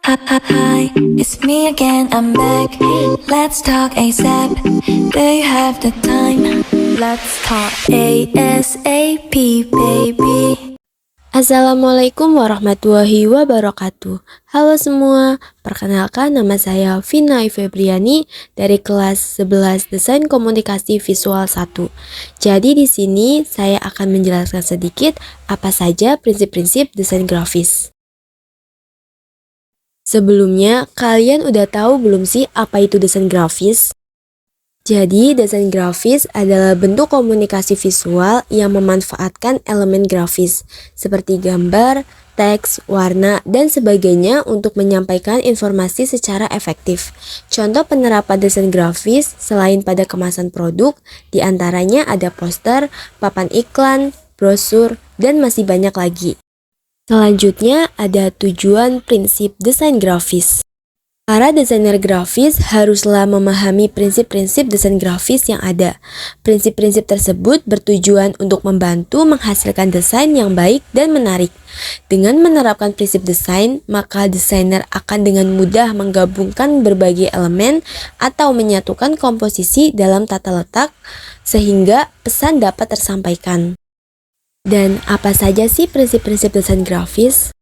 Hi, it's me again, I'm back. Let's talk ASAP. Do you have the time? Let's talk ASAP, baby. Assalamualaikum warahmatullahi wabarakatuh. Halo semua, perkenalkan nama saya Vina Febriani dari kelas 11 Desain Komunikasi Visual 1. Jadi di sini saya akan menjelaskan sedikit apa saja prinsip-prinsip desain grafis. Sebelumnya, kalian udah tahu belum sih apa itu desain grafis? Jadi, desain grafis adalah bentuk komunikasi visual yang memanfaatkan elemen grafis, seperti gambar, teks, warna, dan sebagainya untuk menyampaikan informasi secara efektif. Contoh penerapan desain grafis selain pada kemasan produk, diantaranya ada poster, papan iklan, brosur, dan masih banyak lagi. Selanjutnya ada tujuan prinsip desain grafis. Para desainer grafis haruslah memahami prinsip-prinsip desain grafis yang ada. Prinsip-prinsip tersebut bertujuan untuk membantu menghasilkan desain yang baik dan menarik. Dengan menerapkan prinsip desain, maka desainer akan dengan mudah menggabungkan berbagai elemen atau menyatukan komposisi dalam tata letak sehingga pesan dapat tersampaikan. Dan apa saja sih prinsip-prinsip desain grafis?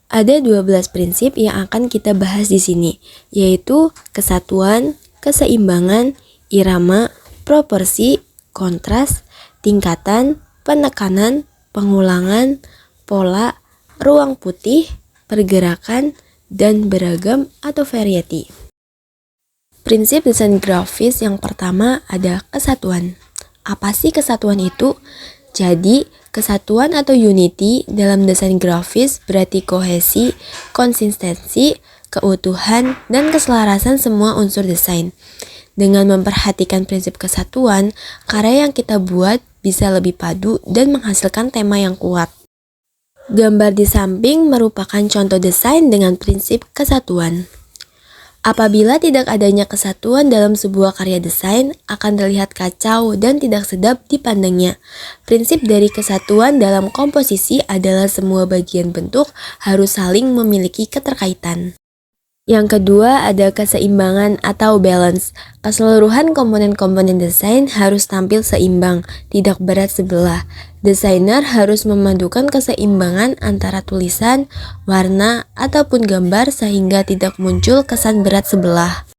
Ada 12 prinsip yang akan kita bahas di sini, yaitu kesatuan, keseimbangan, irama, proporsi, kontras, tingkatan, penekanan, pengulangan, pola, ruang putih, pergerakan, dan beragam atau variety. Prinsip desain grafis yang pertama ada kesatuan. Apa sih kesatuan itu? Jadi, kesatuan atau unity dalam desain grafis berarti kohesi, konsistensi, keutuhan, dan keselarasan semua unsur desain. Dengan memperhatikan prinsip kesatuan, karya yang kita buat bisa lebih padu dan menghasilkan tema yang kuat. Gambar di samping merupakan contoh desain dengan prinsip kesatuan. Apabila tidak adanya kesatuan dalam sebuah karya desain, akan terlihat kacau dan tidak sedap dipandangnya. Prinsip dari kesatuan dalam komposisi adalah semua bagian bentuk harus saling memiliki keterkaitan. Yang kedua ada keseimbangan atau balance. Keseluruhan komponen-komponen desain harus tampil seimbang, tidak berat sebelah. Desainer harus memadukan keseimbangan antara tulisan, warna, ataupun gambar sehingga tidak muncul kesan berat sebelah.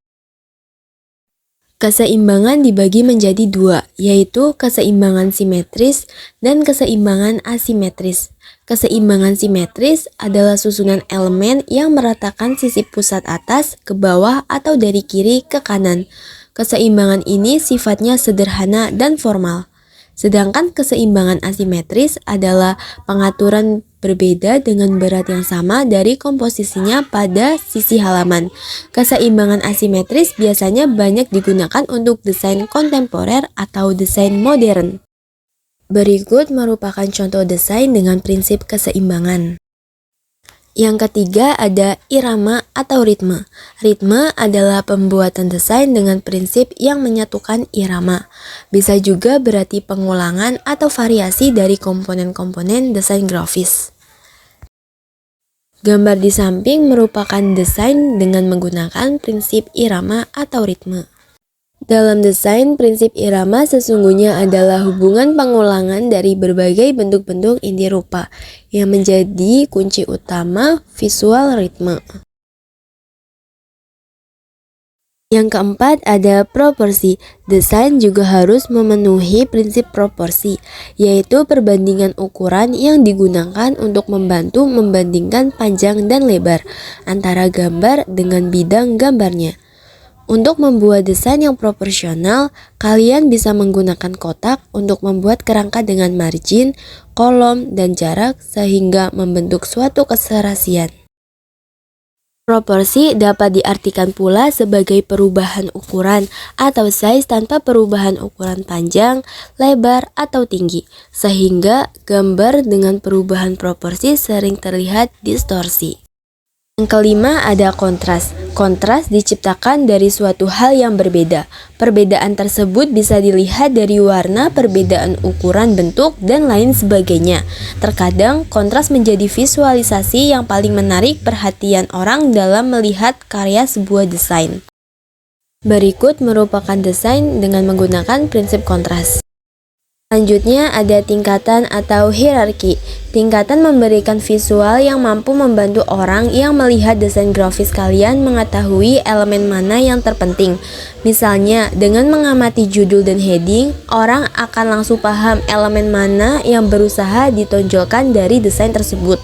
Keseimbangan dibagi menjadi dua, yaitu keseimbangan simetris dan keseimbangan asimetris. Keseimbangan simetris adalah susunan elemen yang meratakan sisi pusat atas ke bawah atau dari kiri ke kanan. Keseimbangan ini sifatnya sederhana dan formal. Sedangkan keseimbangan asimetris adalah pengaturan berbeda dengan berat yang sama dari komposisinya pada sisi halaman. Keseimbangan asimetris biasanya banyak digunakan untuk desain kontemporer atau desain modern. Berikut merupakan contoh desain dengan prinsip keseimbangan. Yang ketiga ada irama atau ritme. Ritme adalah pembuatan desain dengan prinsip yang menyatukan irama. Bisa juga berarti pengulangan atau variasi dari komponen-komponen desain grafis. Gambar di samping merupakan desain dengan menggunakan prinsip irama atau ritme. Dalam desain, prinsip irama sesungguhnya adalah hubungan pengulangan dari berbagai bentuk-bentuk inti rupa yang menjadi kunci utama visual ritme. Yang keempat ada proporsi. Desain juga harus memenuhi prinsip proporsi, yaitu perbandingan ukuran yang digunakan untuk membantu membandingkan panjang dan lebar antara gambar dengan bidang gambarnya. Untuk membuat desain yang proporsional, kalian bisa menggunakan kotak untuk membuat kerangka dengan margin, kolom, dan jarak sehingga membentuk suatu keserasian. Proporsi dapat diartikan pula sebagai perubahan ukuran atau size tanpa perubahan ukuran panjang, lebar, atau tinggi, sehingga gambar dengan perubahan proporsi sering terlihat distorsi. Yang kelima ada kontras. Kontras diciptakan dari suatu hal yang berbeda. Perbedaan tersebut bisa dilihat dari warna, perbedaan ukuran, bentuk, dan lain sebagainya. Terkadang, kontras menjadi visualisasi yang paling menarik perhatian orang dalam melihat karya sebuah desain. Berikut merupakan desain dengan menggunakan prinsip kontras. Selanjutnya ada tingkatan atau hierarki. Tingkatan memberikan visual yang mampu membantu orang yang melihat desain grafis kalian mengetahui elemen mana yang terpenting. Misalnya, dengan mengamati judul dan heading, orang akan langsung paham elemen mana yang berusaha ditonjolkan dari desain tersebut.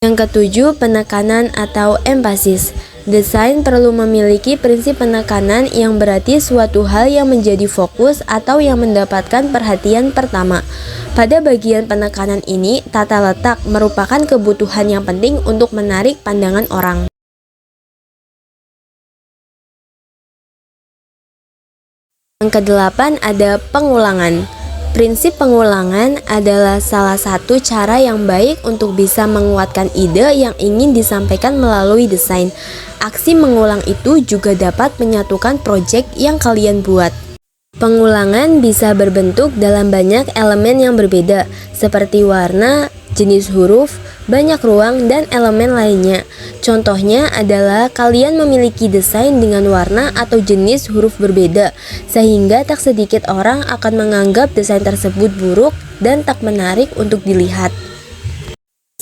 Yang ketujuh, penekanan atau emphasis. Desain perlu memiliki prinsip penekanan yang berarti suatu hal yang menjadi fokus atau yang mendapatkan perhatian pertama. Pada bagian penekanan ini, tata letak merupakan kebutuhan yang penting untuk menarik pandangan orang. Yang kedelapan ada pengulangan. Prinsip pengulangan adalah salah satu cara yang baik untuk bisa menguatkan ide yang ingin disampaikan melalui desain. Aksi mengulang itu juga dapat menyatukan proyek yang kalian buat. Pengulangan bisa berbentuk dalam banyak elemen yang berbeda, seperti warna, jenis huruf, banyak ruang, dan elemen lainnya. Contohnya adalah kalian memiliki desain dengan warna atau jenis huruf berbeda, sehingga tak sedikit orang akan menganggap desain tersebut buruk dan tak menarik untuk dilihat.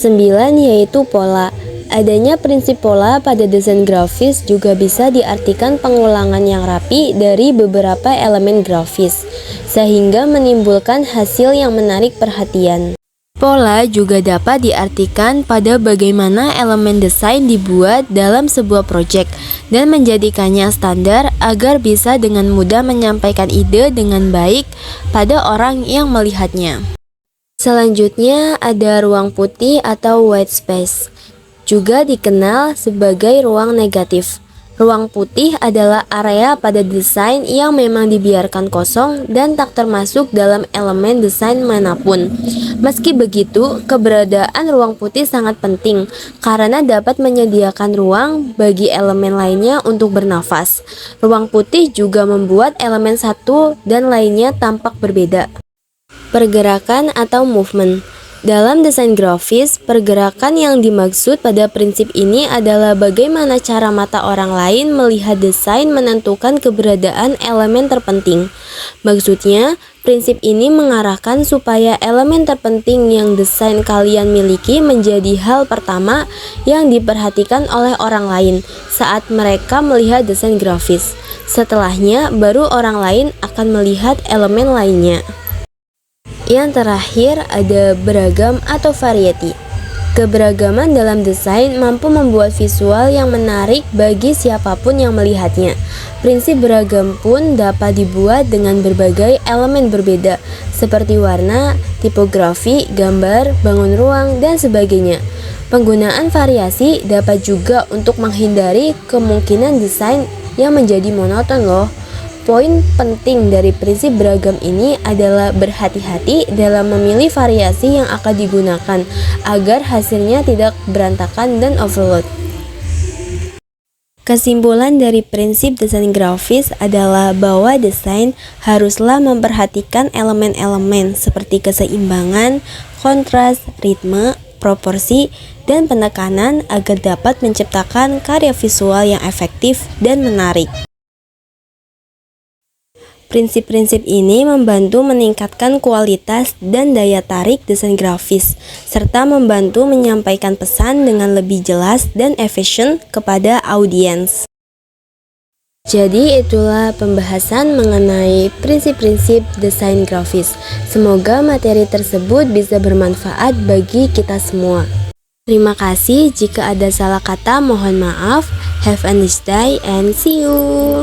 9 yaitu pola. Adanya prinsip pola pada desain grafis juga bisa diartikan pengulangan yang rapi dari beberapa elemen grafis, sehingga menimbulkan hasil yang menarik perhatian. Pola juga dapat diartikan pada bagaimana elemen desain dibuat dalam sebuah proyek dan menjadikannya standar agar bisa dengan mudah menyampaikan ide dengan baik pada orang yang melihatnya. Selanjutnya ada ruang putih atau white space, juga dikenal sebagai ruang negatif. Ruang putih adalah area pada desain yang memang dibiarkan kosong dan tak termasuk dalam elemen desain manapun. Meski begitu, keberadaan ruang putih sangat penting karena dapat menyediakan ruang bagi elemen lainnya untuk bernafas. Ruang putih juga membuat elemen satu dan lainnya tampak berbeda. Pergerakan atau movement. Dalam desain grafis, pergerakan yang dimaksud pada prinsip ini adalah bagaimana cara mata orang lain melihat desain menentukan keberadaan elemen terpenting. Maksudnya, prinsip ini mengarahkan supaya elemen terpenting yang desain kalian miliki menjadi hal pertama yang diperhatikan oleh orang lain saat mereka melihat desain grafis. Setelahnya, baru orang lain akan melihat elemen lainnya. Yang terakhir ada beragam atau variety. Keberagaman dalam desain mampu membuat visual yang menarik bagi siapapun yang melihatnya. Prinsip beragam pun dapat dibuat dengan berbagai elemen berbeda, seperti warna, tipografi, gambar, bangun ruang, dan sebagainya. Penggunaan variasi dapat juga untuk menghindari kemungkinan desain yang menjadi monoton loh. Poin penting dari prinsip beragam ini adalah berhati-hati dalam memilih variasi yang akan digunakan agar hasilnya tidak berantakan dan overload. Kesimpulan dari prinsip desain grafis adalah bahwa desain haruslah memperhatikan elemen-elemen seperti keseimbangan, kontras, ritme, proporsi, dan penekanan agar dapat menciptakan karya visual yang efektif dan menarik. Prinsip-prinsip ini membantu meningkatkan kualitas dan daya tarik desain grafis, serta membantu menyampaikan pesan dengan lebih jelas dan efisien kepada audiens. Jadi itulah pembahasan mengenai prinsip-prinsip desain grafis. Semoga materi tersebut bisa bermanfaat bagi kita semua. Terima kasih, jika ada salah kata mohon maaf. Have a nice day and see you.